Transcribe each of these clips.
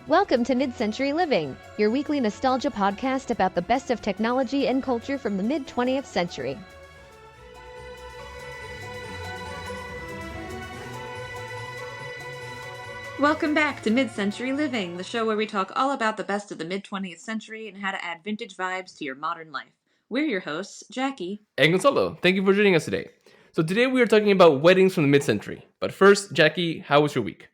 Welcome to Midcentury Living, your weekly nostalgia podcast about the best of technology and culture from the mid-20th century. Welcome back to Midcentury Living, the show where we talk all about the best of the mid-20th century and how to add vintage vibes to your modern life. We're your hosts, Jackie and Gonzalo. Thank you for joining us today. So today we are talking about weddings from the mid-century. But first, Jackie, how was your week?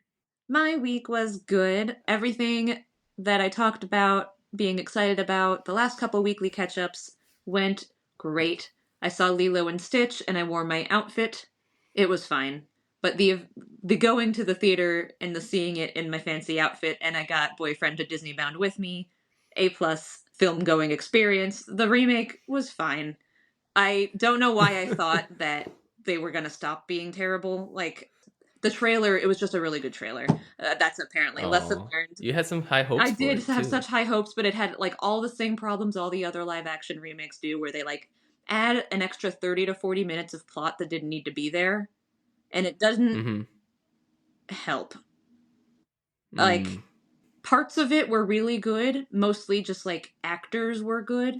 My week was good. Everything that I talked about, being excited about, the last couple weekly catch-ups went great. I saw Lilo and Stitch and I wore my outfit. It was fine. But the going to the theater and the seeing it in my fancy outfit, and I got boyfriend to Disney Bound with me, A+ film going experience. The remake was fine. I don't know why I thought that they were gonna stop being terrible. Like, the trailer, it was just a really good trailer. That's apparently lesson learned. You had some high hopes. I did have such high hopes, but it had like all the same problems all the other live action remakes do, where they like add an extra 30 to 40 minutes of plot that didn't need to be there, and it doesn't help. Like, parts of it were really good, mostly just like actors were good,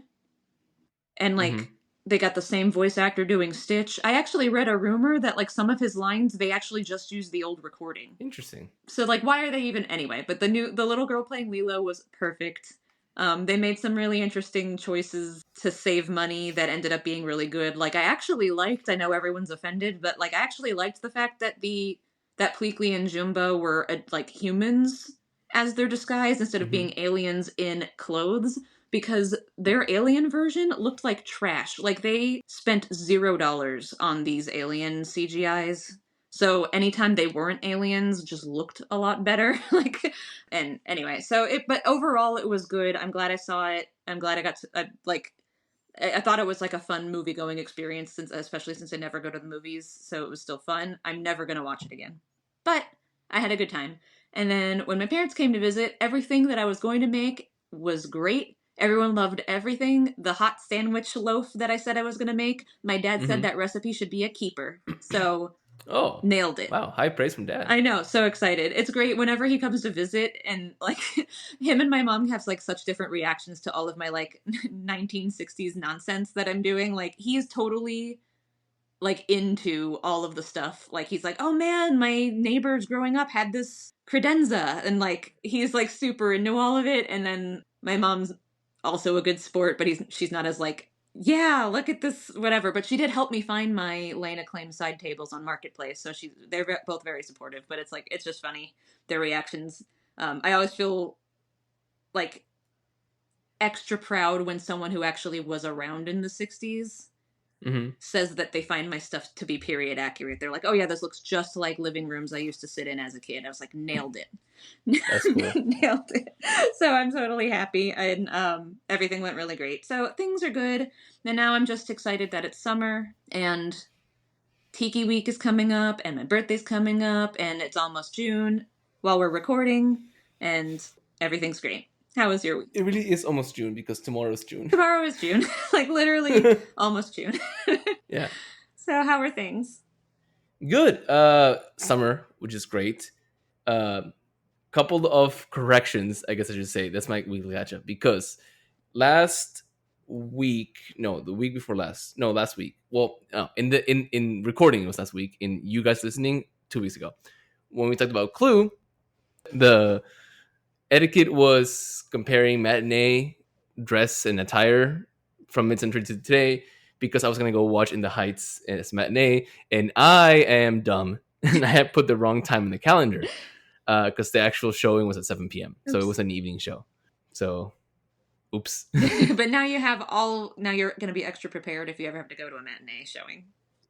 and like they got the same voice actor doing Stitch. I actually read a rumor that like some of his lines, they actually just used the old recording. Interesting. So like, why are they even anyway? But the little girl playing Lilo was perfect. They made some really interesting choices to save money that ended up being really good. Like, I know everyone's offended, but like I actually liked the fact that that Pleakley and Jumbo were like humans as their disguise instead of being aliens in clothes. Because their alien version looked like trash. Like, they spent $0 on these alien CGIs. So anytime they weren't aliens, just looked a lot better. And anyway, but overall it was good. I'm glad I saw it. I'm glad I got to, I thought it was like a fun movie going experience, especially since I never go to the movies. So it was still fun. I'm never going to watch it again. But I had a good time. And then when my parents came to visit, everything that I was going to make was great. Everyone loved everything. The hot sandwich loaf that I said I was going to make, my dad said that recipe should be a keeper. So, nailed it. Wow, high praise from Dad. I know, so excited. It's great whenever he comes to visit, and like him and my mom have like such different reactions to all of my like 1960s nonsense that I'm doing. Like, he's totally like into all of the stuff. Like, he's like, oh man, my neighbors growing up had this credenza, and like he's like super into all of it. And then my mom's also a good sport, but she's not as like, yeah, look at this, whatever. But she did help me find my Lane Acclaim side tables on Marketplace, so they're both very supportive. But it's just funny, their reactions. I always feel like extra proud when someone who actually was around in the 60s says that they find my stuff to be period accurate. They're like, oh yeah, this looks just like living rooms I used to sit in as a kid. I was like, nailed it. That's cool. Nailed it. So I'm totally happy, and everything went really great. So things are good, and now I'm just excited that it's summer, and Tiki Week is coming up, and my birthday's coming up, and it's almost June while we're recording, and everything's great. How was your week? It really is almost June, because tomorrow is June. Tomorrow is June. Like, literally almost June. Yeah. So how are things? Good. Summer, which is great. Couple of corrections, I guess I should say. That's my weekly catch-up, because last week, the week before last, last week. Well, in recording it was last week. In you guys listening 2 weeks ago, when we talked about Clue, the Etiquette was comparing matinee dress and attire from mid-century to today, because I was going to go watch In the Heights as matinee, and I am dumb, and I had put the wrong time in the calendar, because the actual showing was at 7 p.m. Oops. So it was an evening show. So, oops. But now now you're going to be extra prepared if you ever have to go to a matinee showing.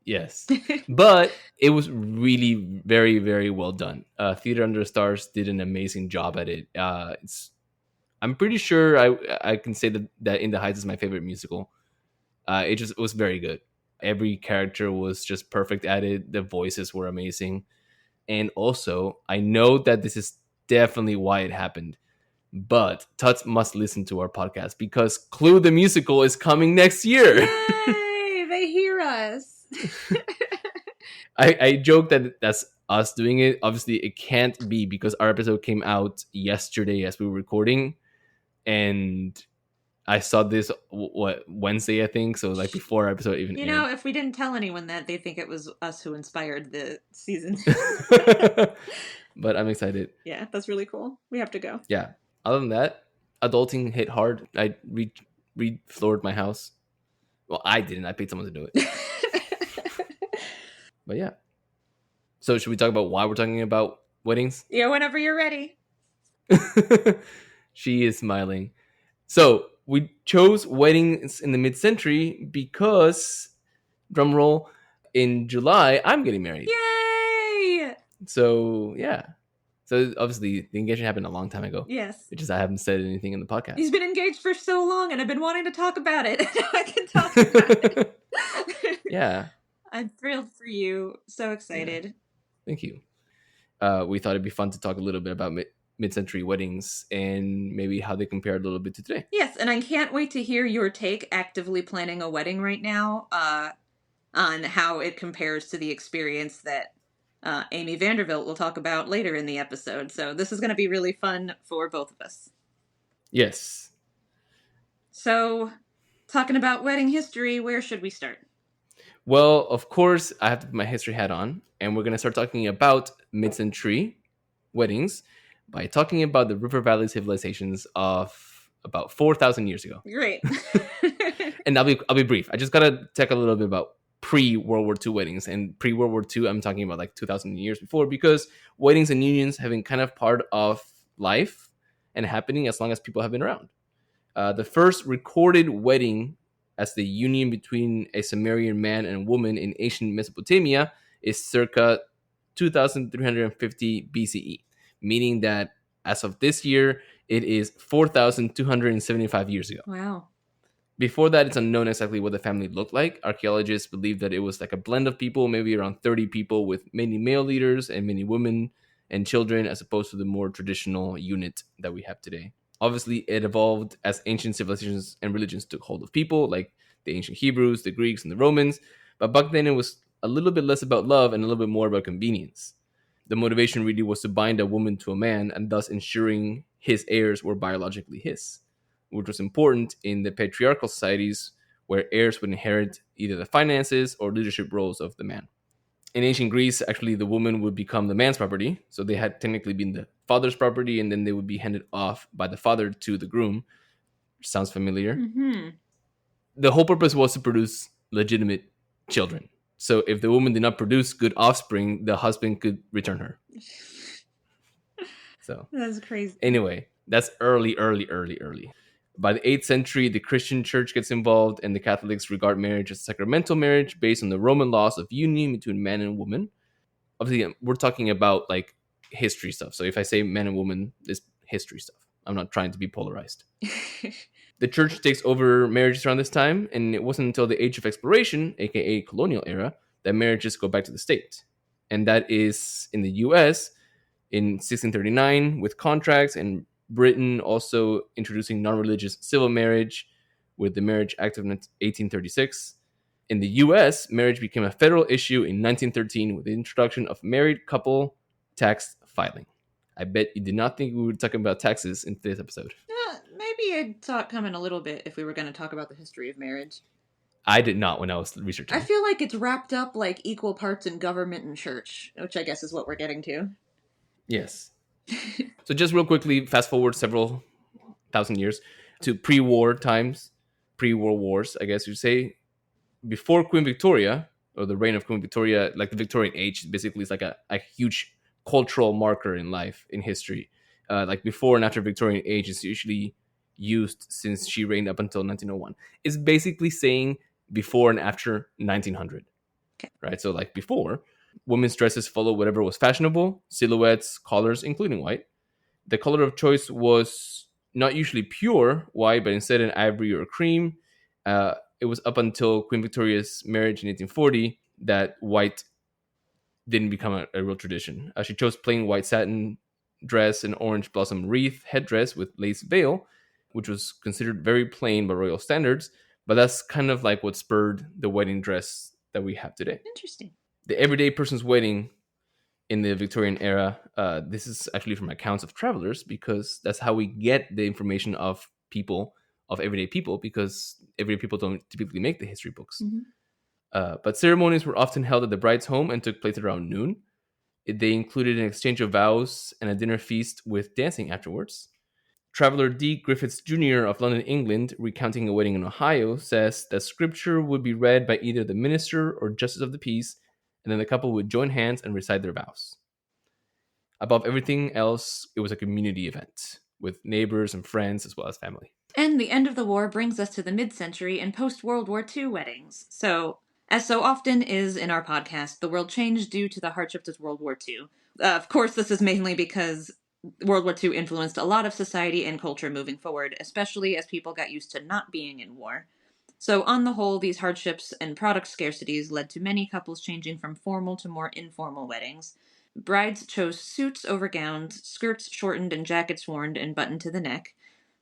Yes. But it was really very, very well done. Theater Under the Stars did an amazing job at it. I'm pretty sure I can say that In the Heights is my favorite musical. It was very good. Every character was just perfect at it. The voices were amazing. And also, I know that this is definitely why it happened, but Tuts must listen to our podcast, because Clue the Musical is coming next year. Yay! They hear us. I joke that that's us doing it. Obviously, it can't be because our episode came out yesterday as we were recording, and I saw this Wednesday, I think. So like before our episode even You aired. know, if we didn't tell anyone that, they think it was us who inspired the season. But I'm excited. Yeah, that's really cool. We have to go. Yeah. Other than that, adulting hit hard. I re-floored my house. Well, I didn't. I paid someone to do it. But yeah. So should we talk about why we're talking about weddings? Yeah, whenever you're ready. She is smiling. So we chose weddings in the mid-century because, drumroll, in July I'm getting married. Yay! So yeah. So obviously the engagement happened a long time ago. Yes. Which is I haven't said anything in the podcast. He's been engaged for so long, and I've been wanting to talk about it. I can talk about it. Yeah. I'm thrilled for you. So excited. Yeah. Thank you. We thought it'd be fun to talk a little bit about mid-century weddings and maybe how they compare a little bit to today. Yes, and I can't wait to hear your take, actively planning a wedding right now, on how it compares to the experience that Amy Vanderbilt will talk about later in the episode. So this is going to be really fun for both of us. Yes. So, talking about wedding history, where should we start? Well, of course, I have to put my history hat on, and we're going to start talking about mid-century weddings by talking about the River Valley civilizations of about 4,000 years ago. Great. And I'll be brief. I just got to talk a little bit about pre-World War II weddings. And pre-World War II, I'm talking about like 2,000 years before, because weddings and unions have been kind of part of life and happening as long as people have been around. The first recorded wedding as the union between a Sumerian man and woman in ancient Mesopotamia is circa 2350 BCE, meaning that as of this year, it is 4,275 years ago. Wow. Before that, it's unknown exactly what the family looked like. Archaeologists believe that it was like a blend of people, maybe around 30 people with many male leaders and many women and children, as opposed to the more traditional unit that we have today. Obviously, it evolved as ancient civilizations and religions took hold of people, like the ancient Hebrews, the Greeks, and the Romans. But back then, it was a little bit less about love and a little bit more about convenience. The motivation really was to bind a woman to a man and thus ensuring his heirs were biologically his, which was important in the patriarchal societies where heirs would inherit either the finances or leadership roles of the man. In ancient Greece, actually, the woman would become the man's property. So they had technically been the father's property, and then they would be handed off by the father to the groom. Sounds familiar? Mm-hmm. The whole purpose was to produce legitimate children. So if the woman did not produce good offspring, the husband could return her. So That's crazy. anyway, that's early. By the 8th century, the Christian church gets involved, and the Catholics regard marriage as sacramental marriage based on the Roman laws of union between man and woman. Obviously, we're talking about like history stuff. So if I say man and woman, it's history stuff. I'm not trying to be polarized. The church takes over marriages around this time, and it wasn't until the Age of Exploration, aka colonial era, that marriages go back to the state. And that is in the US in 1639 with contracts, and Britain also introducing non-religious civil marriage with the Marriage Act of 1836. In the US, marriage became a federal issue in 1913 with the introduction of married couple tax filing. I bet you did not think we would talk about taxes in today's episode. Maybe I'd saw it coming a little bit if we were going to talk about the history of marriage. I did not when I was researching. I feel like it's wrapped up like equal parts in government and church, which I guess is what we're getting to. Yes. So just real quickly, fast forward several thousand years to pre-war times, pre-World Wars, I guess you'd say. Before Queen Victoria, or the reign of Queen Victoria, like the Victorian age, basically is like a huge cultural marker in life, in history. Like before and after Victorian age is usually used since she reigned up until 1901. It's basically saying before and after 1900. Okay. Right? So like before, women's dresses followed whatever was fashionable, silhouettes, colors, including white. The color of choice was not usually pure white, but instead an ivory or cream. It was up until Queen Victoria's marriage in 1840 that white didn't become a real tradition. She chose plain white satin dress and orange blossom wreath headdress with lace veil, which was considered very plain by royal standards, but that's kind of like what spurred the wedding dress that we have today. Interesting. The everyday person's wedding in the Victorian era. This is actually from accounts of travelers, because that's how we get the information of people, of everyday people, because everyday people don't typically make the history books. But ceremonies were often held at the bride's home and took place around noon. They included an exchange of vows and a dinner feast with dancing afterwards. Traveler D. Griffiths Jr. of London, England, recounting a wedding in Ohio, says that scripture would be read by either the minister or justice of the peace, and then the couple would join hands and recite their vows. Above everything else, it was a community event with neighbors and friends as well as family. And the end of the war brings us to the mid-century and post-World War II weddings. So, as so often is in our podcast, the world changed due to the hardships of World War II. Of course, this is mainly because World War II influenced a lot of society and culture moving forward, especially as people got used to not being in war. So, on the whole, these hardships and product scarcities led to many couples changing from formal to more informal weddings. Brides chose suits over gowns, skirts shortened and jackets worn and buttoned to the neck.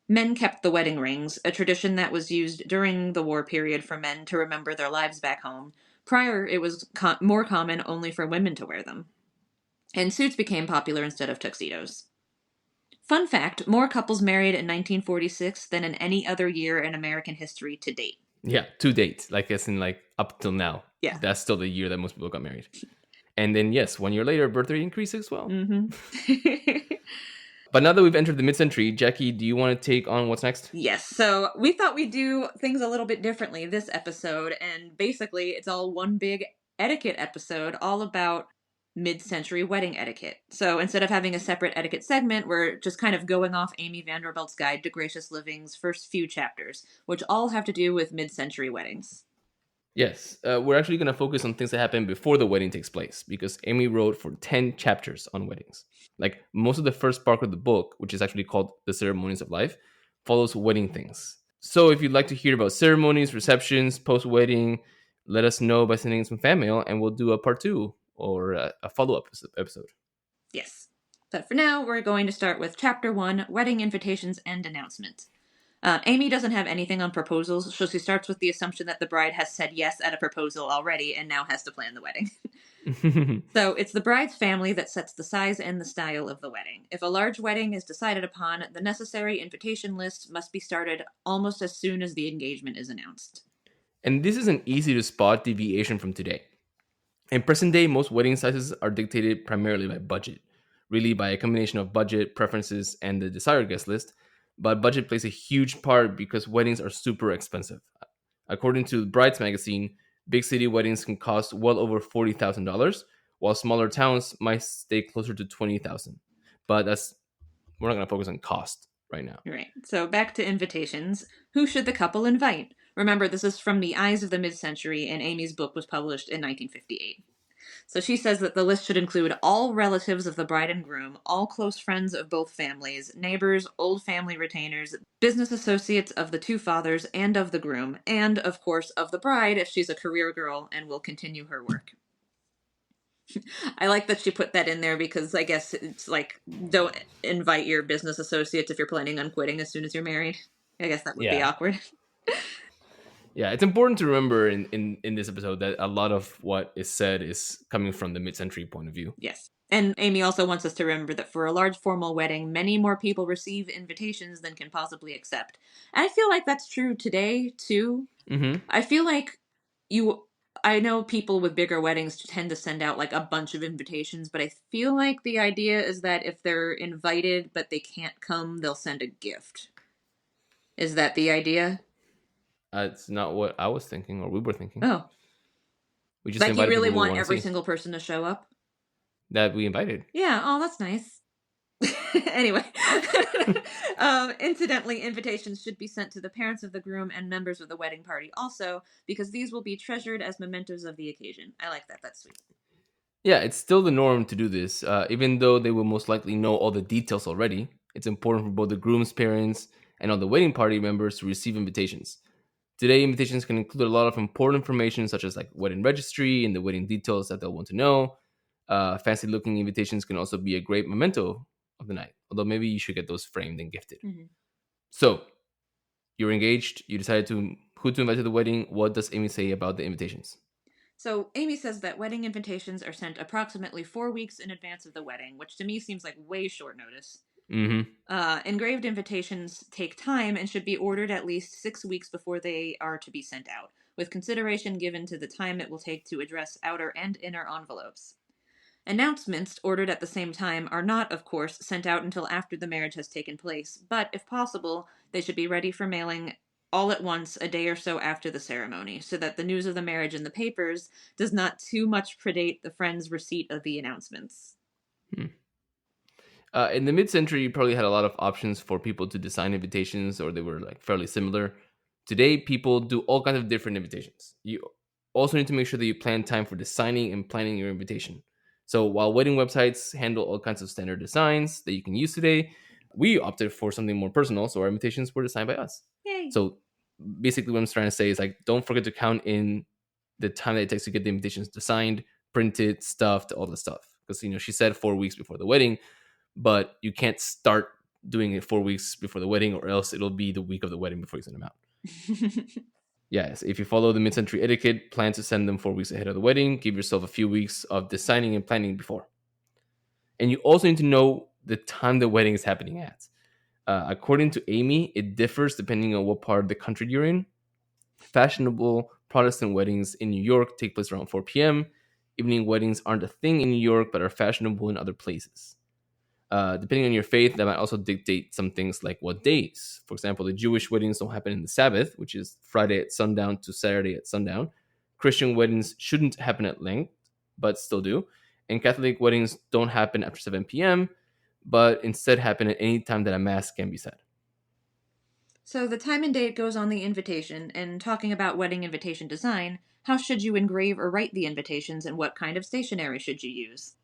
Men kept the wedding rings, a tradition that was used during the war period for men to remember their lives back home. Prior, it was more common only for women to wear them. And suits became popular instead of tuxedos. Fun fact, more couples married in 1946 than in any other year in American history to date. Yeah, to date, like as in like up till now. Yeah. That's still the year that most people got married. And then yes, 1 year later, birth rate increased as well. But now that we've entered the mid-century, Jackie, do you want to take on what's next? Yes, so we thought we'd do things a little bit differently this episode, and basically it's all one big etiquette episode all about mid-century wedding etiquette. So instead of having a separate etiquette segment, we're just kind of going off Amy Vanderbilt's Guide to Gracious Living's first few chapters, which all have to do with mid-century weddings. Yes, we're actually going to focus on things that happen before the wedding takes place, because Amy wrote for 10 chapters on weddings. Like most of the first part of the book, which is actually called The Ceremonies of Life, follows wedding things. So if you'd like to hear about ceremonies, receptions, post-wedding, let us know by sending some fan mail, and we'll do a part 2 or a follow-up episode. Yes. But for now, we're going to start with Chapter 1, Wedding Invitations and Announcements. Amy doesn't have anything on proposals, so she starts with the assumption that the bride has said yes at a proposal already and now has to plan the wedding. So it's the bride's family that sets the size and the style of the wedding. If a large wedding is decided upon, the necessary invitation list must be started almost as soon as the engagement is announced. And this is an easy to spot deviation from today. In present day, most wedding sizes are dictated primarily by budget, really by a combination of budget, preferences, and the desired guest list. But budget plays a huge part because weddings are super expensive. According to Brides magazine, big city weddings can cost well over $40,000, while smaller towns might stay closer to $20,000. But we're not going to focus on cost right now. Right. So back to invitations. Who should the couple invite? Remember, this is from the eyes of the mid-century, and Amy's book was published in 1958. So she says that the list should include all relatives of the bride and groom, all close friends of both families, neighbors, old family retainers, business associates of the two fathers and of the groom, and, of course, of the bride if she's a career girl and will continue her work. I like that she put that in there because I guess it's like, don't invite your business associates if you're planning on quitting as soon as you're married. I guess that would be awkward. Yeah, it's important to remember in this episode that a lot of what is said is coming from the mid-century point of view. Yes. And Amy also wants us to remember that for a large formal wedding, many more people receive invitations than can possibly accept. And I feel like that's true today, too. Mm-hmm. I feel like I know people with bigger weddings tend to send out like a bunch of invitations, but I feel like the idea is that if they're invited but they can't come, they'll send a gift. Is that the idea? It's not what I was thinking or we were thinking. Oh. We just like you really want every see. single person to show up? That we invited. Yeah, oh, that's nice. Anyway. Incidentally, invitations should be sent to the parents of the groom and members of the wedding party also, because these will be treasured as mementos of the occasion. I like that. That's sweet. Yeah, it's still the norm to do this. Even though they will most likely know all the details already, it's important for both the groom's parents and all the wedding party members to receive invitations. Today, invitations can include a lot of important information, such as like wedding registry and the wedding details that they'll want to know. Fancy-looking invitations can also be a great memento of the night, although maybe you should get those framed and gifted. Mm-hmm. So, you're engaged. You decided who to invite to the wedding. What does Amy say about the invitations? So Amy says that wedding invitations are sent approximately 4 weeks in advance of the wedding, which to me seems like way short notice. Mm-hmm. Engraved invitations take time and should be ordered at least 6 weeks before they are to be sent out, with consideration given to the time it will take to address outer and inner envelopes. Announcements, ordered at the same time, are not, of course, sent out until after the marriage has taken place, but if possible, they should be ready for mailing all at once a day or so after the ceremony, so that the news of the marriage in the papers does not too much predate the friend's receipt of the announcements. In the mid-century, you probably had a lot of options for people to design invitations, or they were like fairly similar. Today, people do all kinds of different invitations. You also need to make sure that you plan time for designing and planning your invitation. So while wedding websites handle all kinds of standard designs that you can use today, we opted for something more personal, so our invitations were designed by us. Yay! So basically, what I'm trying to say is like, don't forget to count in the time that it takes to get the invitations designed, printed, stuffed, all the stuff. Because she said 4 weeks before the wedding, but you can't start doing it 4 weeks before the wedding, or else it'll be the week of the wedding before you send them out. Yes, if you follow the mid-century etiquette, plan to send them 4 weeks ahead of the wedding. Give yourself a few weeks of designing and planning before. And you also need to know the time the wedding is happening at. According to Amy, it differs depending on what part of the country you're in. Fashionable Protestant weddings in New York take place around 4 p.m. Evening weddings aren't a thing in New York, but are fashionable in other places. Depending on your faith, that might also dictate some things like what days. For example, the Jewish weddings don't happen in the Sabbath, which is Friday at sundown to Saturday at sundown. Christian weddings shouldn't happen at length, but still do. And Catholic weddings don't happen after 7 p.m., but instead happen at any time that a mass can be said. So the time and date goes on the invitation, and talking about wedding invitation design, how should you engrave or write the invitations, and what kind of stationery should you use?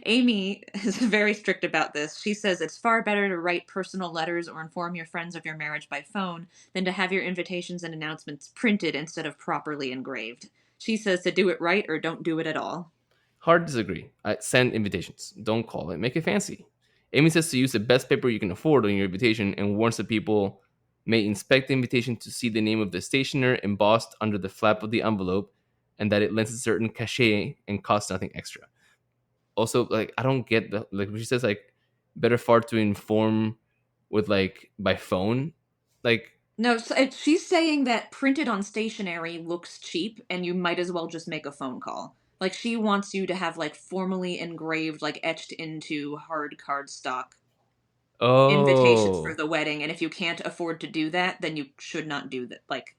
Amy is very strict about this. She says it's far better to write personal letters or inform your friends of your marriage by phone than to have your invitations and announcements printed instead of properly engraved. She says to do it right or don't do it at all. Hard disagree. Send invitations. Don't call it. Make it fancy. Amy says to use the best paper you can afford on your invitation and warns that people may inspect the invitation to see the name of the stationer embossed under the flap of the envelope and that it lends a certain cachet and costs nothing extra. Also, like, I don't get the, like, she says, like, better far to inform with, like, by phone. Like, No, she's saying that printed on stationery looks cheap and you might as well just make a phone call. Like, she wants you to have, like, formally engraved, like, etched into hard cardstock invitations for oh, the wedding, and if you can't afford to do that, then you should not do that. Like,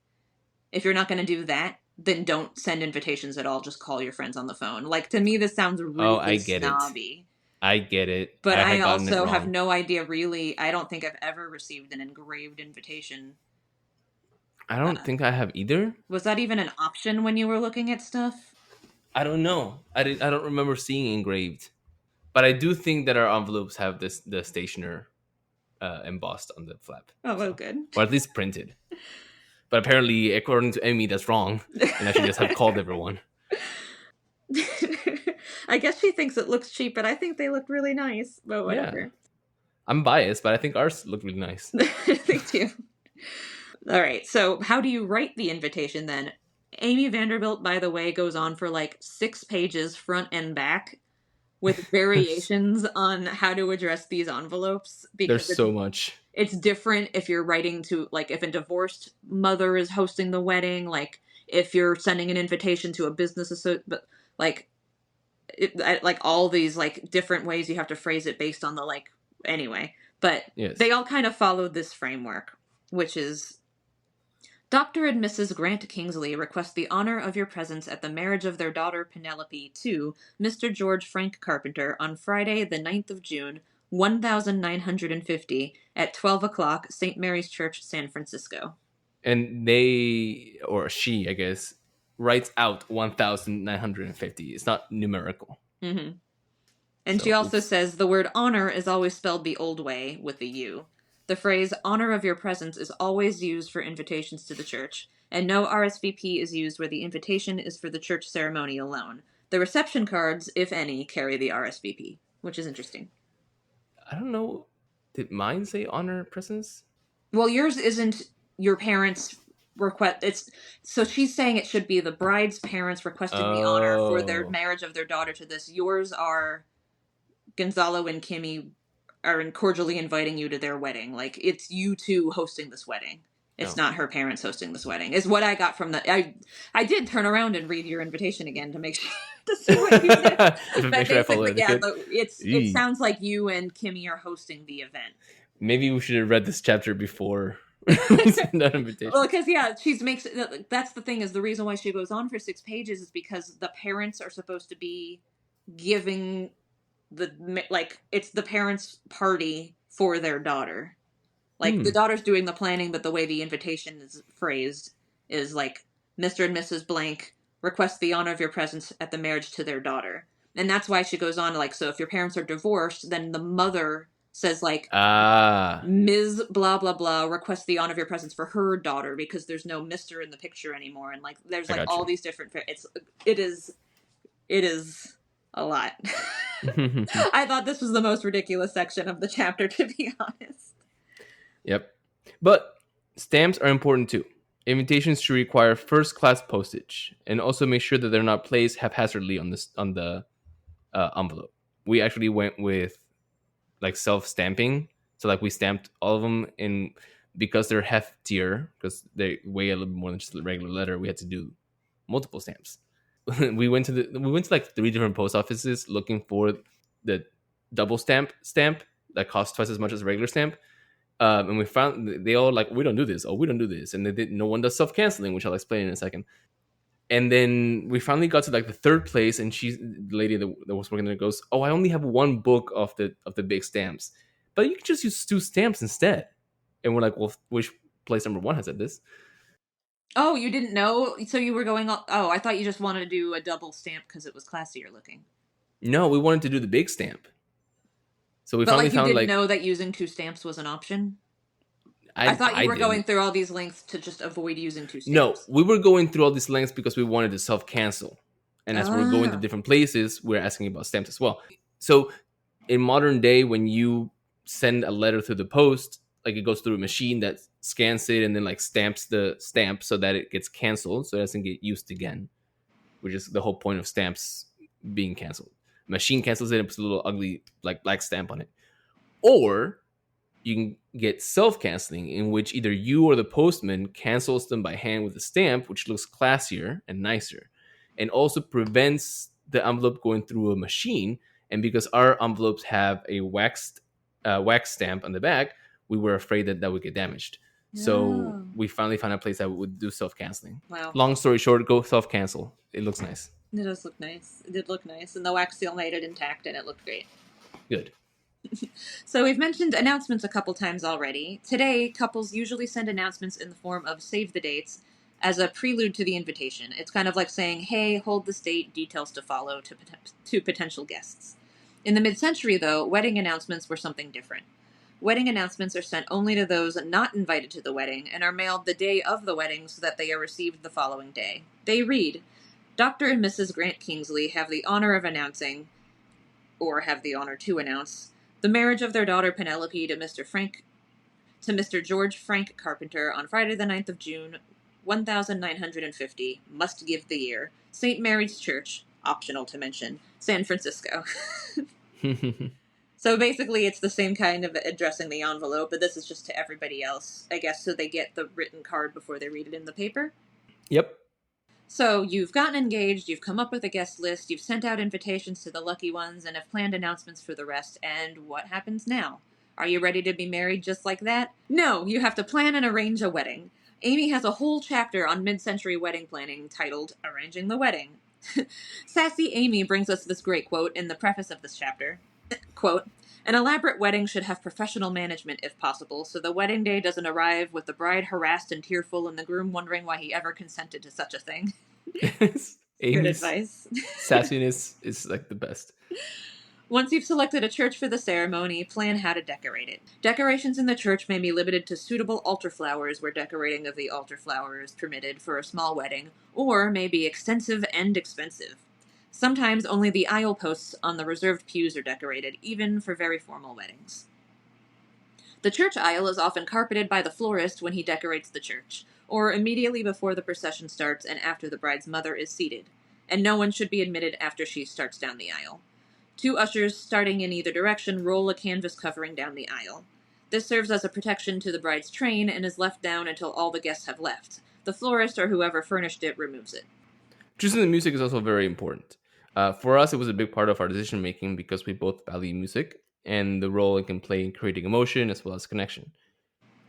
if you're not going to do that, then don't send invitations at all. Just call your friends on the phone. Like, to me, this sounds I really get it. snobby. I get it. But I I had gotten it also have wrong. no idea, really. I don't think I've ever received an engraved invitation. I don't think I have either. Was that even an option when you were looking at stuff? I don't know. I don't remember seeing engraved, but I do think that our envelopes have the stationer embossed on the flap. Oh, well, So, good. or at least printed. But apparently, according to Amy, that's wrong, and I should just have called everyone. I guess she thinks it looks cheap, but I think they look really nice. But whatever. Yeah, I'm biased, but I think ours look really nice. Thank you. All right, so how do you write the invitation then? Amy Vanderbilt, by the way, goes on for like 6 pages front and back with variations on how to address these envelopes. There's so much. It's different if you're writing to, like, if a divorced mother is hosting the wedding, like, if you're sending an invitation to a business associate, but, like, like, all these, like, different ways you have to phrase it based on the, like, anyway. But Yes. they all kind of follow this framework, which is, Dr. and Mrs. Grant Kingsley request the honor of your presence at the marriage of their daughter Penelope to Mr. George Frank Carpenter on Friday, the 9th of June, 1950, at 12 o'clock, St. Mary's Church, San Francisco. And they, or she, I guess, writes out 1950. It's not numerical. Mm-hmm. And So, she also oops. says the word honor is always spelled the old way with the U. The phrase honor of your presence is always used for invitations to the church, and no RSVP is used where the invitation is for the church ceremony alone. The reception cards, if any, carry the RSVP, which is interesting. I don't know. Did mine say honor presence? Well, yours isn't your parents' request. It's so she's saying it should be the bride's parents requesting the honor for their marriage of their daughter to this. Yours are Gonzalo and Kimmy are cordially inviting you to their wedding. Like, it's you two hosting this wedding. It's not her parents hosting this wedding. Is what I got from the. I did turn around and read your invitation again to make sure to see what you did. But Make sure I follow etiquette. It sounds like you and Kimmy are hosting the event. Maybe we should have read this chapter before we send out invitation. Well, because that's the thing, is the reason why she goes on for 6 pages is because the parents are supposed to be giving it's the parents' party for their daughter. Like, the daughter's doing the planning, but the way the invitation is phrased is like, Mr. and Mrs. Blank request the honor of your presence at the marriage to their daughter. And that's why she goes on to, like, so if your parents are divorced, then the mother says, like, Ms. blah, blah, blah requests the honor of your presence for her daughter, because there's no Mr. in the picture anymore. And, like, there's, like, all these different... It is a lot. I thought this was the most ridiculous section of the chapter, to be honest. Yep. But stamps are important too. Invitations should require first-class postage, and also make sure that they're not placed haphazardly on the envelope. We actually went with like self-stamping, so like we stamped all of them in, because they're heftier, because they weigh a little bit more than just a regular letter. We had to do multiple stamps. we went to like 3 different post offices looking for the double stamp that costs twice as much as a regular stamp. And we found they all like, we don't do this. Oh, we don't do this. And no one does self-canceling, which I'll explain in a second. And then we finally got to like the 3rd place, and the lady that was working there goes, "Oh, I only have 1 book of the big stamps, but you can just use 2 stamps instead." And we're like, "Well, which place number 1 has said this?" Oh, you didn't know? So you were going... Oh, I thought you just wanted to do a double stamp because it was classier looking. No, we wanted to do the big stamp. So we but finally like, you found didn't know that using 2 stamps was an option? I thought you were going through all these lengths to just avoid using 2 stamps. No, we were going through all these lengths because we wanted to self-cancel. And as we're going to different places, we're asking about stamps as well. So in modern day, when you send a letter through the post, like, it goes through a machine that scans it and then like stamps the stamp so that it gets canceled, so it doesn't get used again, which is the whole point of stamps being canceled. Machine cancels it and puts a little ugly like black stamp on it. Or you can get self-canceling, in which either you or the postman cancels them by hand with a stamp, which looks classier and nicer, and also prevents the envelope going through a machine. And because our envelopes have a wax stamp on the back, we were afraid that would get damaged. So we finally found a place that would do self-canceling. Wow. Long story short, go self-cancel. It looks nice. It does look nice. It did look nice. And the wax seal made it intact, and it looked great. Good. So we've mentioned announcements a couple times already. Today, couples usually send announcements in the form of save the dates as a prelude to the invitation. It's kind of like saying, hey, hold this date, details to follow, to potential guests. In the mid-century, though, wedding announcements were something different. Wedding announcements are sent only to those not invited to the wedding and are mailed the day of the wedding so that they are received the following day. They read, Dr. and Mrs. Grant Kingsley have the honor of announcing, or have the honor to announce, the marriage of their daughter Penelope to Mr. George Frank Carpenter on Friday the 9th of June, 1950, must give the year, St. Mary's Church, optional to mention, San Francisco. So basically it's the same kind of addressing the envelope, but this is just to everybody else, I guess, so they get the written card before they read it in the paper. Yep. So you've gotten engaged, you've come up with a guest list, you've sent out invitations to the lucky ones, and have planned announcements for the rest, and what happens now? Are you ready to be married just like that? No, you have to plan and arrange a wedding. Amy has a whole chapter on mid-century wedding planning titled Arranging the Wedding. Sassy Amy brings us this great quote in the preface of this chapter. Quote, an elaborate wedding should have professional management if possible, so the wedding day doesn't arrive with the bride harassed and tearful and the groom wondering why he ever consented to such a thing. Amy's good advice. Sassiness is like the best. Once you've selected a church for the ceremony, plan how to decorate it. Decorations in the church may be limited to suitable altar flowers where decorating of the altar flower is permitted for a small wedding, or may be extensive and expensive. Sometimes only the aisle posts on the reserved pews are decorated, even for very formal weddings. The church aisle is often carpeted by the florist when he decorates the church, or immediately before the procession starts and after the bride's mother is seated, and no one should be admitted after she starts down the aisle. 2 ushers starting in either direction roll a canvas covering down the aisle. This serves as a protection to the bride's train and is left down until all the guests have left. The florist or whoever furnished it removes it. Choosing the music is also very important. For us, it was a big part of our decision making because we both value music and the role it can play in creating emotion as well as connection.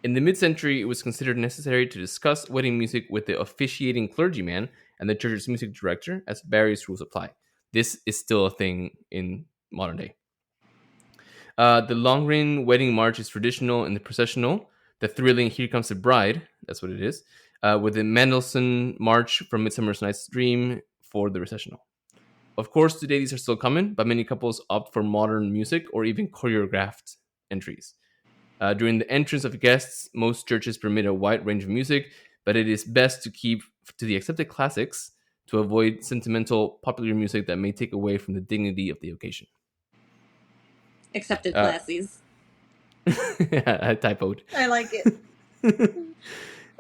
In the mid-century, it was considered necessary to discuss wedding music with the officiating clergyman and the church's music director, as various rules apply. This is still a thing in modern day. The Lohengrin wedding march is traditional and the processional. The thrilling Here Comes the Bride, that's what it is, with the Mendelssohn March from Midsummer Night's Dream for the recessional. Of course, today these are still common, but many couples opt for modern music or even choreographed entries. During the entrance of guests, most churches permit a wide range of music, but it is best to keep to the accepted classics to avoid sentimental popular music that may take away from the dignity of the occasion. Accepted classes. I typoed. I like it.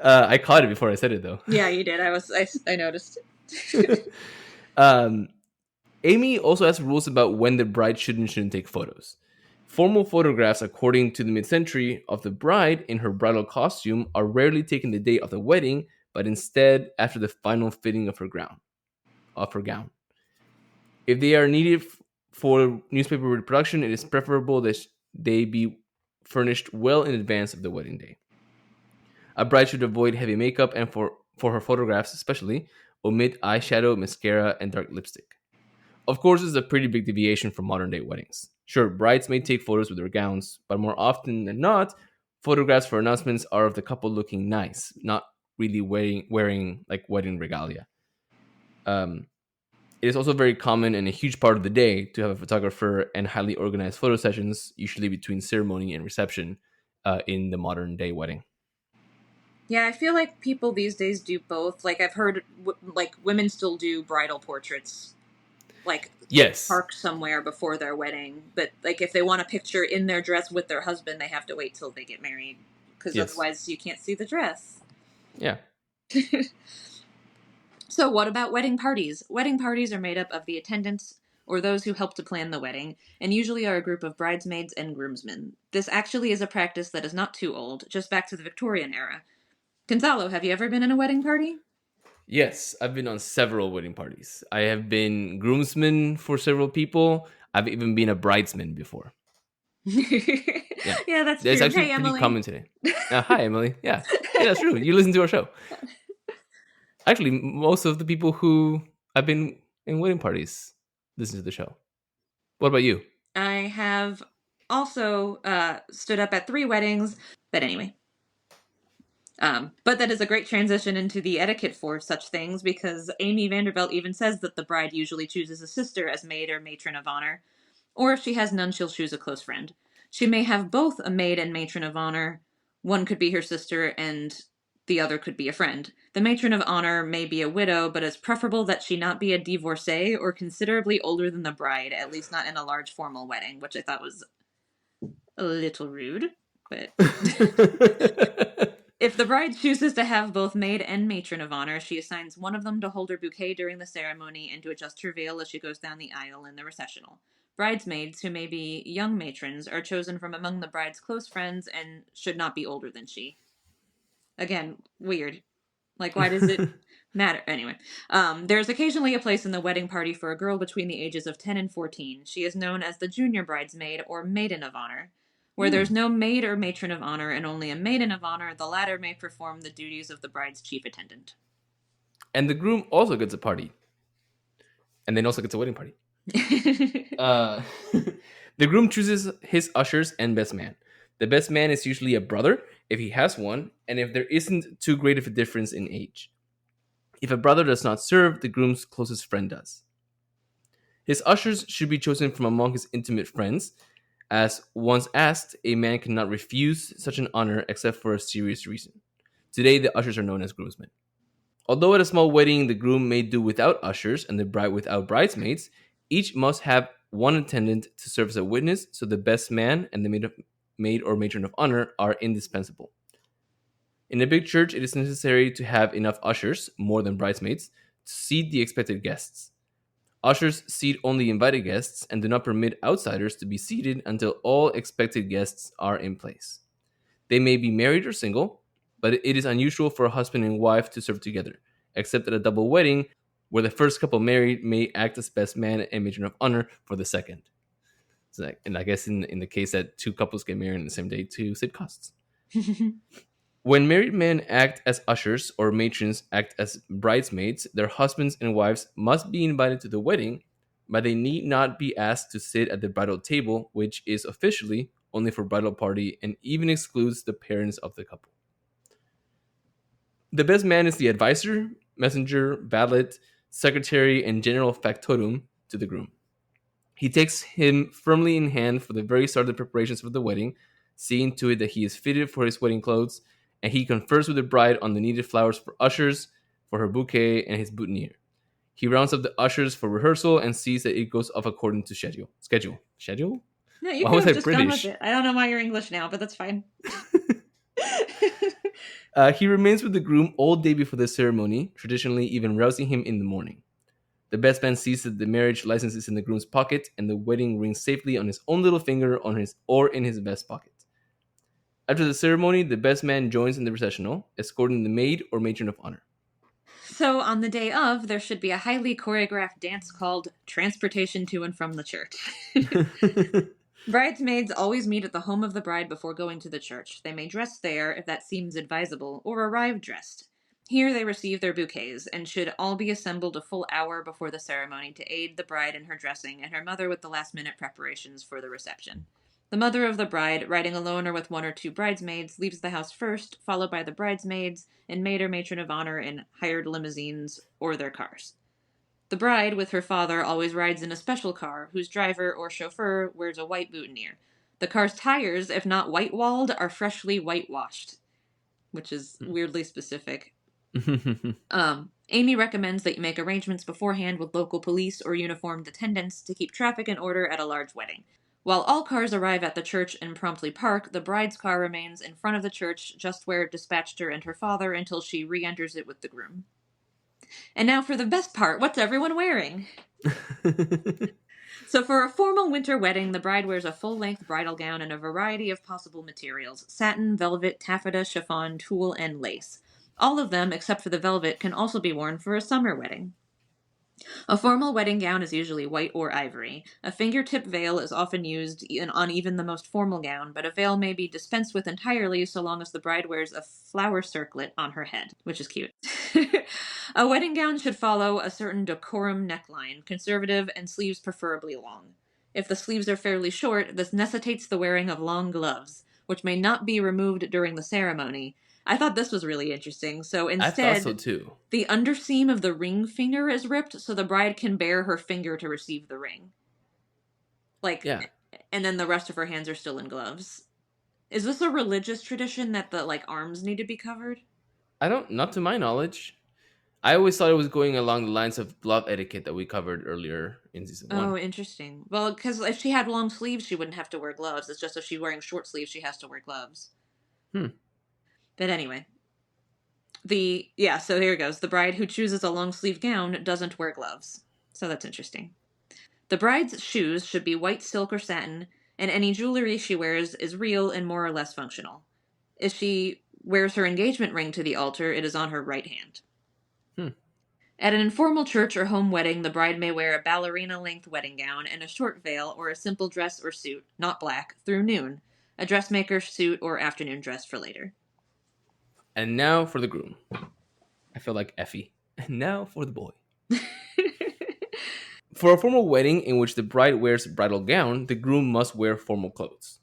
I caught it before I said it, though. Yeah, you did. I noticed. Amy also has rules about when the bride should and shouldn't take photos. Formal photographs, according to the mid-century, of the bride in her bridal costume are rarely taken the day of the wedding, but instead after the final fitting of her gown. If they are needed for newspaper reproduction, it is preferable that they be furnished well in advance of the wedding day. A bride should avoid heavy makeup and for her photographs especially, omit eyeshadow, mascara, and dark lipstick. Of course, this is a pretty big deviation from modern day weddings. Sure, brides may take photos with their gowns, but more often than not, photographs for announcements are of the couple looking nice, not really wearing like wedding regalia. It is also very common and a huge part of the day to have a photographer and highly organized photo sessions, usually between ceremony and reception, in the modern day wedding. Yeah, I feel like people these days do both. Like I've heard, women still do bridal portraits, yes, park somewhere before their wedding. But like if they want a picture in their dress with their husband, they have to wait till they get married because otherwise you can't see the dress. Yeah. So what about wedding parties? Wedding parties are made up of the attendants or those who help to plan the wedding, and usually are a group of bridesmaids and groomsmen. This actually is a practice that is not too old, just back to the Victorian era. Gonzalo, have you ever been in a wedding party? Yes, I've been on several wedding parties. I have been groomsman for several people. I've even been a bridesman before. Yeah, that's It's true. actually Hey, pretty Emily. common today. Hi, Emily. Yeah, that's true. You listen to our show. Actually, most of the people who have been in wedding parties listen to the show. What about you? I have also stood up at 3 weddings, but anyway. But that is a great transition into the etiquette for such things, because Amy Vanderbilt even says that the bride usually chooses a sister as maid or matron of honor, or if she has none, she'll choose a close friend. She may have both a maid and matron of honor. One could be her sister, and the other could be a friend. The matron of honor may be a widow, but it's preferable that she not be a divorcee or considerably older than the bride, at least not in a large formal wedding, which I thought was a little rude, but... If the bride chooses to have both maid and matron of honor, she assigns one of them to hold her bouquet during the ceremony and to adjust her veil as she goes down the aisle in the recessional. Bridesmaids, who may be young matrons, are chosen from among the bride's close friends and should not be older than she. Again, weird. Like, why does it matter? Anyway, there's occasionally a place in the wedding party for a girl between the ages of 10 and 14. She is known as the junior bridesmaid or maiden of honor. Where there's no maid or matron of honor and only a maiden of honor, the latter may perform the duties of the bride's chief attendant. And the groom also gets a party. And then also gets a wedding party. The groom chooses his ushers and best man. The best man is usually a brother, if he has one, and if there isn't too great of a difference in age. If a brother does not serve, the groom's closest friend does. His ushers should be chosen from among his intimate friends. As once asked, a man cannot refuse such an honor except for a serious reason. Today, the ushers are known as groomsmen. Although at a small wedding, the groom may do without ushers and the bride without bridesmaids, each must have one attendant to serve as a witness, so the best man and the maid or matron of honor are indispensable. In a big church, it is necessary to have enough ushers, more than bridesmaids, to seat the expected guests. Ushers seat only invited guests and do not permit outsiders to be seated until all expected guests are in place. They may be married or single, but it is unusual for a husband and wife to serve together, except at a double wedding where the first couple married may act as best man and matron of honor for the second. So, and I guess in the case that two couples get married on the same day to save costs. When married men act as ushers or matrons act as bridesmaids, their husbands and wives must be invited to the wedding, but they need not be asked to sit at the bridal table, which is officially only for bridal party and even excludes the parents of the couple. The best man is the advisor, messenger, valet, secretary, and general factotum to the groom. He takes him firmly in hand for the very start of the preparations for the wedding, seeing to it that he is fitted for his wedding clothes, and he confers with the bride on the needed flowers for ushers, for her bouquet, and his boutonniere. He rounds up the ushers for rehearsal and sees that it goes off according to schedule. Schedule? No, you Why could was have I just British? gone with it. I don't know why you're English now, but that's fine. He remains with the groom all day before the ceremony, traditionally even rousing him in the morning. The best man sees that the marriage license is in the groom's pocket and the wedding ring safely on his own little finger on his or in his vest pocket. After the ceremony, the best man joins in the processional, escorting the maid or matron of honor. So on the day of, there should be a highly choreographed dance called Transportation to and from the Church. Bridesmaids always meet at the home of the bride before going to the church. They may dress there if that seems advisable, or arrive dressed. Here they receive their bouquets, and should all be assembled a full hour before the ceremony to aid the bride in her dressing and her mother with the last-minute preparations for the reception. The mother of the bride, riding alone or with one or two bridesmaids, leaves the house first, followed by the bridesmaids and maid or matron of honor in hired limousines or their cars. The bride, with her father, always rides in a special car, whose driver or chauffeur wears a white boutonniere. The car's tires, if not white-walled, are freshly whitewashed, which is weirdly specific. Amy recommends that you make arrangements beforehand with local police or uniformed attendants to keep traffic in order at a large wedding. While all cars arrive at the church and promptly park, the bride's car remains in front of the church, just where it dispatched her and her father, until she re-enters it with the groom. And now for the best part, what's everyone wearing? So for a formal winter wedding, the bride wears a full-length bridal gown in a variety of possible materials: satin, velvet, taffeta, chiffon, tulle, and lace. All of them, except for the velvet, can also be worn for a summer wedding. A formal wedding gown is usually white or ivory. A fingertip veil is often used on even the most formal gown, but a veil may be dispensed with entirely so long as the bride wears a flower circlet on her head, which is cute. A wedding gown should follow a certain decorum neckline, conservative, and sleeves preferably long. If the sleeves are fairly short, this necessitates the wearing of long gloves, which may not be removed during the ceremony. I thought this was really interesting. So I thought instead, so too. the underseam of the ring finger is ripped so the bride can bare her finger to receive the ring. Yeah. And then the rest of her hands are still in gloves. Is this a religious tradition that the arms need to be covered? Not to my knowledge. I always thought it was going along the lines of glove etiquette that we covered earlier in season 1. Oh, interesting. Well, because if she had long sleeves, she wouldn't have to wear gloves. It's just if she's wearing short sleeves, she has to wear gloves. But anyway. So here it goes. The bride who chooses a long sleeve gown doesn't wear gloves. So that's interesting. The bride's shoes should be white silk or satin, and any jewelry she wears is real and more or less functional. If she wears her engagement ring to the altar, it is on her right hand. At an informal church or home wedding, the bride may wear a ballerina-length wedding gown and a short veil or a simple dress or suit, not black, through noon, a dressmaker's suit or afternoon dress for later. And now for the groom. I feel like Effie. And now for the boy. For a formal wedding in which the bride wears a bridal gown, the groom must wear formal clothes.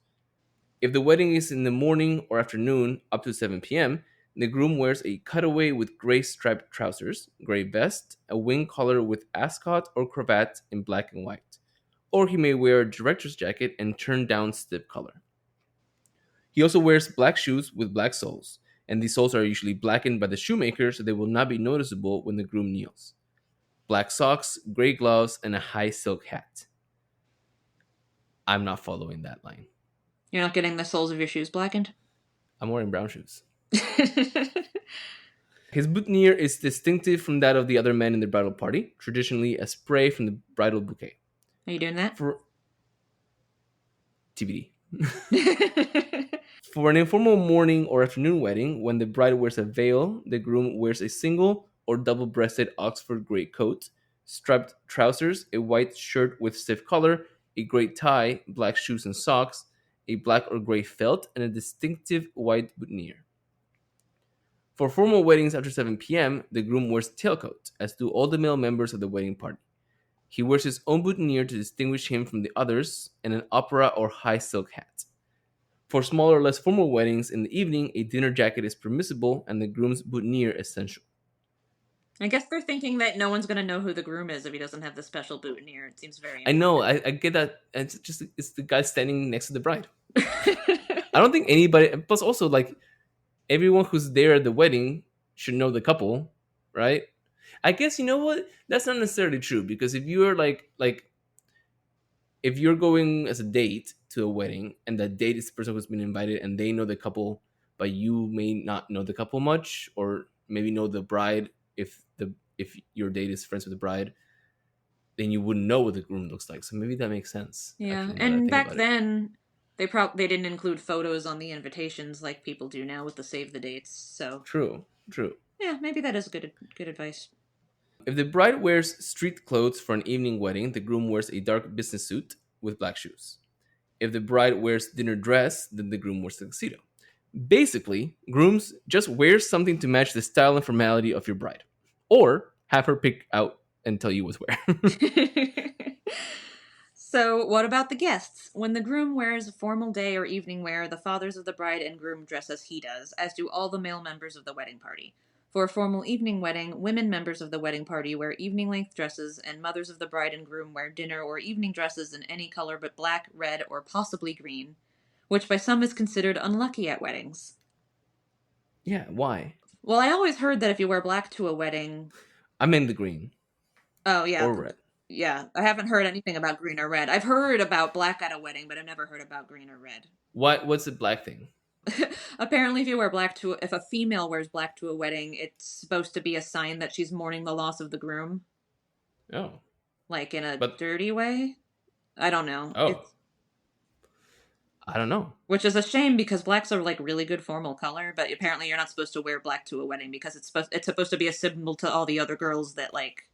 If the wedding is in the morning or afternoon up to 7 p.m., the groom wears a cutaway with gray striped trousers, gray vest, a wing collar with ascot or cravat in black and white. Or he may wear a director's jacket and turn down stiff collar. He also wears black shoes with black soles, and these soles are usually blackened by the shoemaker so they will not be noticeable when the groom kneels. Black socks, gray gloves, and a high silk hat. I'm not following that line. You're not getting the soles of your shoes blackened? I'm wearing brown shoes. His boutonniere is distinctive from that of the other men in the bridal party, traditionally a spray from the bridal bouquet. Are you doing that? For TBD. For an informal morning or afternoon wedding, when the bride wears a veil, the groom wears a single or double breasted Oxford grey coat, striped trousers, a white shirt with stiff collar, a grey tie, black shoes and socks, a black or grey felt, and a distinctive white boutonniere. For formal weddings after 7 p.m., the groom wears tailcoat, as do all the male members of the wedding party. He wears his own boutonniere to distinguish him from the others, and an opera or high silk hat. For smaller, less formal weddings in the evening, a dinner jacket is permissible and the groom's boutonniere essential. I guess they're thinking that no one's going to know who the groom is if he doesn't have the special boutonniere. It seems very I know, important. I get that. It's the guy standing next to the bride. I don't think anybody. Plus, also like everyone who's there at the wedding should know the couple, right? I guess you know what? That's not necessarily true because if you're like if you're going as a date to a wedding and that date is the person who's been invited and they know the couple, but you may not know the couple much, or maybe know the bride if your date is friends with the bride, then you wouldn't know what the groom looks like. So maybe that makes sense. Yeah, Actually, now that I and think back about it. then they didn't include photos on the invitations like people do now with the save the dates. So True. yeah, maybe that is good advice. If the bride wears street clothes for an evening wedding, the groom wears a dark business suit with black shoes. If the bride wears dinner dress, then the groom wears tuxedo. Basically, grooms just wear something to match the style and formality of your bride, or have her pick out and tell you what to wear. So, what about the guests? When the groom wears formal day or evening wear, the fathers of the bride and groom dress as he does, as do all the male members of the wedding party. For a formal evening wedding, women members of the wedding party wear evening length dresses, and mothers of the bride and groom wear dinner or evening dresses in any color but black, red, or possibly green, which by some is considered unlucky at weddings. Yeah, why? Well, I always heard that if you wear black to a wedding. I'm in the green Oh, yeah. or red. Yeah, I haven't heard anything about green or red. I've heard about black at a wedding, but I've never heard about green or red. What's the black thing? Apparently, if a female wears black to a wedding, it's supposed to be a sign that she's mourning the loss of the groom, Oh, like in a but dirty way. I don't know. oh, I don't know. Which is a shame because black's a like really good formal color, but apparently you're not supposed to wear black to a wedding because it's supposed to be a symbol to all the other girls that like.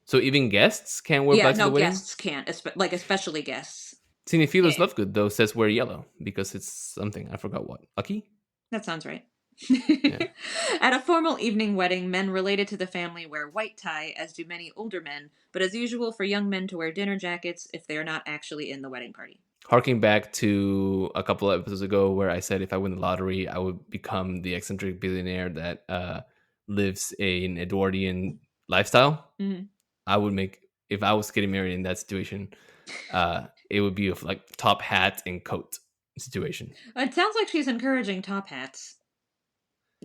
So even guests can't wear Yeah, black to no, the wedding? guests can't, especially guests. Cinefilos Yeah. Lovegood, though, says wear yellow because it's something. I forgot what. Lucky? That sounds right. Yeah. At a formal evening wedding, men related to the family wear white tie, as do many older men, but as usual for young men to wear dinner jackets if they are not actually in the wedding party. Harking back to a couple of episodes ago where I said if I win the lottery, I would become the eccentric billionaire that lives an Edwardian lifestyle. Mm-hmm. I would make, if I was getting married in that situation, it would be a like top hat and coat situation. It sounds like she's encouraging top hats.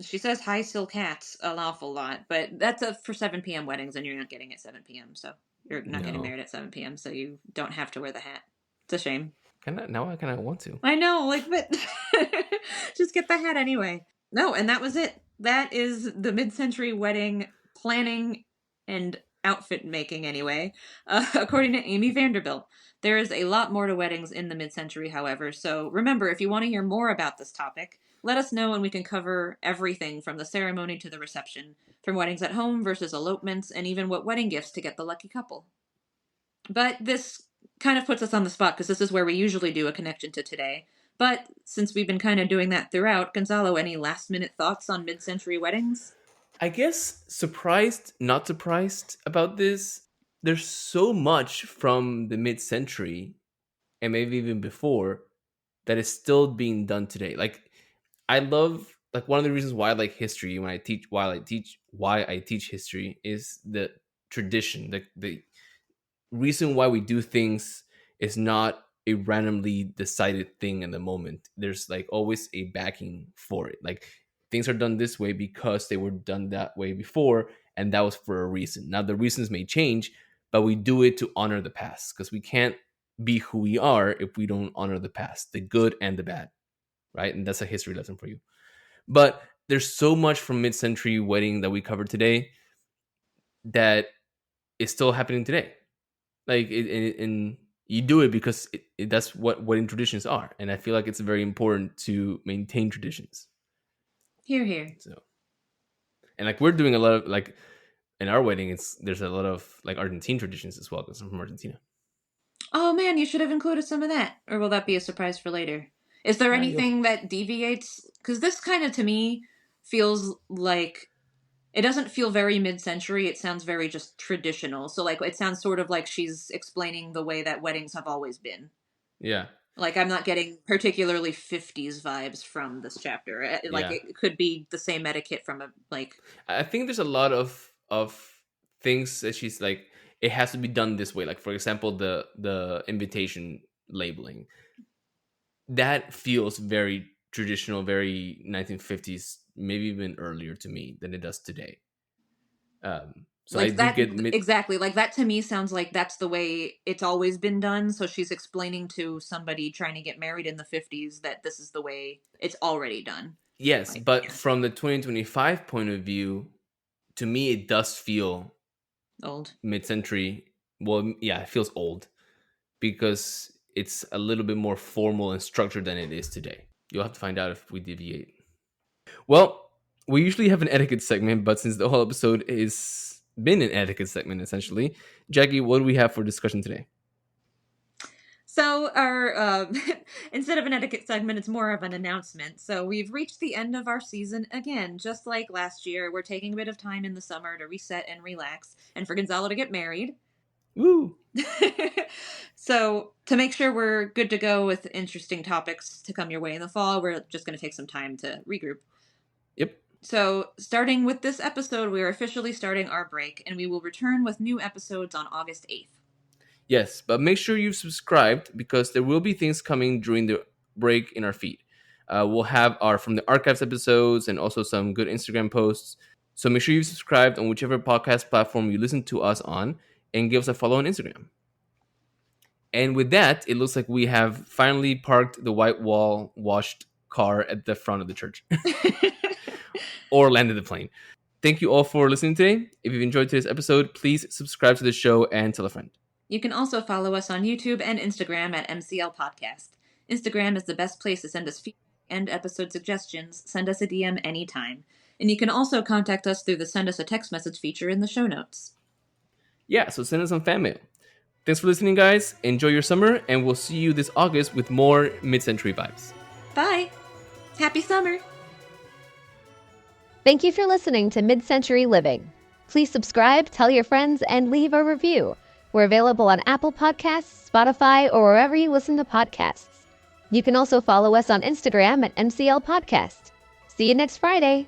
She says high silk hats an awful lot, but that's for 7 p.m. weddings, and you're not getting at 7 p.m., so you're not getting married at 7 p.m., so you don't have to wear the hat. It's a shame. Now I kind of want to. I know, like, but just get the hat anyway. No, and that was it. That is the mid-century wedding planning and outfit making anyway, according to Amy Vanderbilt. There is a lot more to weddings in the mid-century, however, so remember, if you want to hear more about this topic, let us know and we can cover everything from the ceremony to the reception, from weddings at home versus elopements, and even what wedding gifts to get the lucky couple. But this kind of puts us on the spot because this is where we usually do a connection to today. But since we've been kind of doing that throughout, Gonzalo, any last-minute thoughts on mid-century weddings? I guess surprised, not surprised about this. There's so much from the mid-century and maybe even before that is still being done today. Like I love like one of the reasons why I like history when I teach why I teach history is the tradition, the reason why we do things is not a randomly decided thing in the moment. There's like always a backing for it. Like things are done this way because they were done that way before, and that was for a reason. Now the reasons may change, but we do it to honor the past because we can't be who we are if we don't honor the past, the good and the bad, right? And that's a history lesson for you. But there's so much from mid-century wedding that we covered today that is still happening today. Like, and you do it because that's what wedding traditions are, and I feel like it's very important to maintain traditions. Here, here. So, and like we're doing a lot of like in our wedding, there's a lot of like Argentine traditions as well because I'm from Argentina. Oh man, you should have included some of that. Or will that be a surprise for later? Is there anything that deviates? Because this kind of, to me, feels like it doesn't feel very mid-century. It sounds very just traditional. So like it sounds sort of like she's explaining the way that weddings have always been. Yeah. Like I'm not getting particularly 50s vibes from this chapter. Like it could be the same etiquette from a like. I think there's a lot of things that she's like, it has to be done this way. Like for example, the invitation labeling. That feels very traditional, very 1950s, maybe even earlier to me than it does today. So like I do that get exactly like that to me sounds like that's the way it's always been done. So she's explaining to somebody trying to get married in the 50s that this is the way it's already done. Yes, but from the 2025 point of view, to me it does feel old, mid-century. Well, yeah, it feels old because it's a little bit more formal and structured than it is today. You'll have to find out if we deviate. Well, we usually have an etiquette segment, but since the whole episode is been an etiquette segment essentially, Jackie, what do we have for discussion today? So our instead of an etiquette segment, it's more of an announcement. So we've reached the end of our season again, just like last year. We're taking a bit of time in the summer to reset and relax, and for Gonzalo to get married. Woo! So to make sure we're good to go with interesting topics to come your way in the fall, we're just going to take some time to regroup. Yep. So starting with this episode, we are officially starting our break, and we will return with new episodes on August 8th. Yes, but make sure you've subscribed because there will be things coming during the break in our feed. We'll have our From the Archives episodes and also some good Instagram posts. So make sure you've subscribed on whichever podcast platform you listen to us on and give us a follow on Instagram. And with that, it looks like we have finally parked the white wall washed car at the front of the church or landed the plane. Thank you all for listening today. If you've enjoyed today's episode, please subscribe to the show and tell a friend. You can also follow us on YouTube and Instagram at MCL Podcast. Instagram is the best place to send us feedback and episode suggestions. Send us a DM anytime. And you can also contact us through the Send Us a Text Message feature in the show notes. Yeah, so send us some fan mail. Thanks for listening, guys. Enjoy your summer, and we'll see you this August with more mid-century vibes. Bye! Happy summer! Thank you for listening to Mid-Century Living. Please subscribe, tell your friends, and leave a review. We're available on Apple Podcasts, Spotify, or wherever you listen to podcasts. You can also follow us on Instagram at MCL Podcast. See you next Friday.